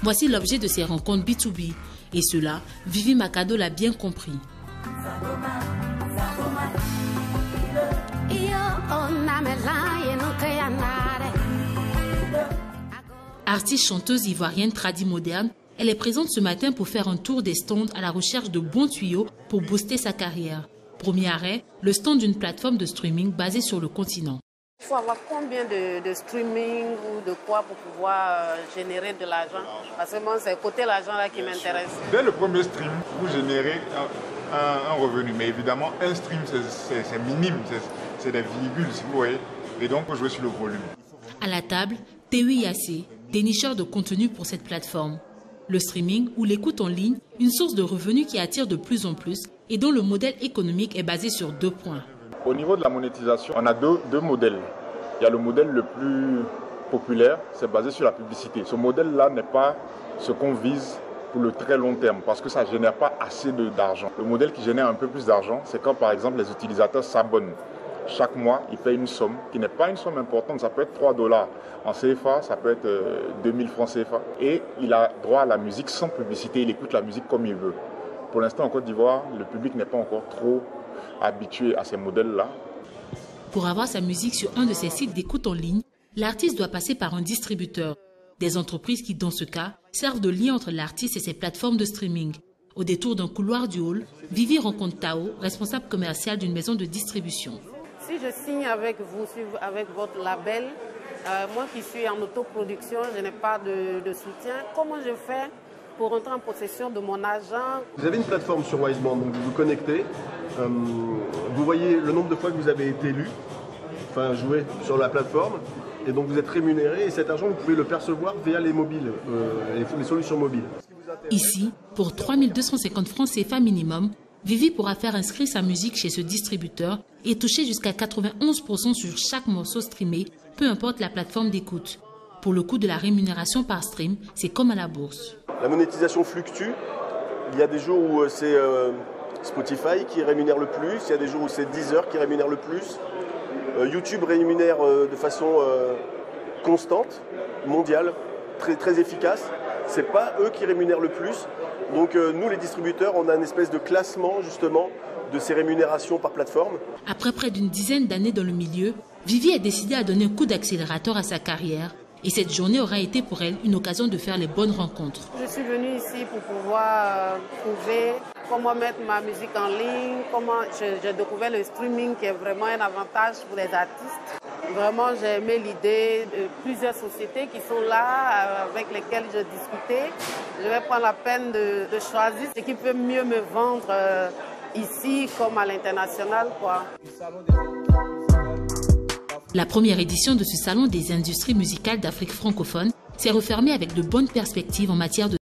Voici l'objet de ces rencontres B2B. Et cela, Vivi Macado l'a bien compris. Artiste chanteuse ivoirienne tradie moderne, elle est présente ce matin pour faire un tour des stands à la recherche de bons tuyaux pour booster sa carrière. Premier arrêt, le stand d'une plateforme de streaming basée sur le continent. Il faut avoir combien de streaming ou de quoi pour pouvoir générer de l'argent? Parce que moi, c'est côté l'argent là qui m'intéresse. Dès le premier stream, vous générez un revenu. Mais évidemment, un stream, c'est minime. C'est des virgules, si vous voyez. Et donc, il faut jouer sur le volume. À la table, Tewi Yassé, dénicheur de contenu pour cette plateforme. Le streaming ou l'écoute en ligne, une source de revenus qui attire de plus en plus et dont le modèle économique est basé sur 2 points. Au niveau de la monétisation, on a deux modèles. Il y a le modèle le plus populaire, c'est basé sur la publicité. Ce modèle-là n'est pas ce qu'on vise pour le très long terme parce que ça ne génère pas assez d'argent. Le modèle qui génère un peu plus d'argent, c'est quand par exemple les utilisateurs s'abonnent. Chaque mois, ils payent une somme qui n'est pas une somme importante, ça peut être 3 $ en CFA, ça peut être 2000 francs CFA. Et il a droit à la musique sans publicité, il écoute la musique comme il veut. Pour l'instant, en Côte d'Ivoire, le public n'est pas encore trop habitué à ces modèles-là. Pour avoir sa musique sur un de ces sites d'écoute en ligne, l'artiste doit passer par un distributeur. Des entreprises qui, dans ce cas, servent de lien entre l'artiste et ses plateformes de streaming. Au détour d'un couloir du hall, Vivi rencontre Tao, responsable commercial d'une maison de distribution. Si je signe avec vous, avec votre label, moi qui suis en autoproduction, je n'ai pas de soutien. Comment je fais pour rentrer en possession de mon argent? Vous avez une plateforme sur Wiseband, donc vous vous connectez. Vous voyez le nombre de fois que vous avez été élu, enfin joué sur la plateforme. Et donc vous êtes rémunéré et cet argent, vous pouvez le percevoir via les mobiles, les solutions mobiles. Ici, pour 3250 francs CFA minimum, Vivi pourra faire inscrire sa musique chez ce distributeur et toucher jusqu'à 91% sur chaque morceau streamé, peu importe la plateforme d'écoute. Pour le coût de la rémunération par stream, c'est comme à la bourse. La monétisation fluctue. Il y a des jours où c'est Spotify qui rémunère le plus, il y a des jours où c'est Deezer qui rémunère le plus. YouTube rémunère de façon constante, mondiale, très, très efficace. Ce n'est pas eux qui rémunèrent le plus. Donc nous, les distributeurs, on a une espèce de classement justement de ces rémunérations par plateforme. Après près d'une dizaine d'années dans le milieu, Vivi a décidé à donner un coup d'accélérateur à sa carrière. Et cette journée aura été pour elle une occasion de faire les bonnes rencontres. Je suis venue ici pour pouvoir trouver comment mettre ma musique en ligne, comment j'ai découvert le streaming qui est vraiment un avantage pour les artistes. Vraiment, j'ai aimé l'idée de plusieurs sociétés qui sont là, avec lesquelles je discutais. Je vais prendre la peine de choisir ce qui peut mieux me vendre ici comme à l'international, quoi. La première édition de ce salon des industries musicales d'Afrique francophone s'est refermée avec de bonnes perspectives en matière de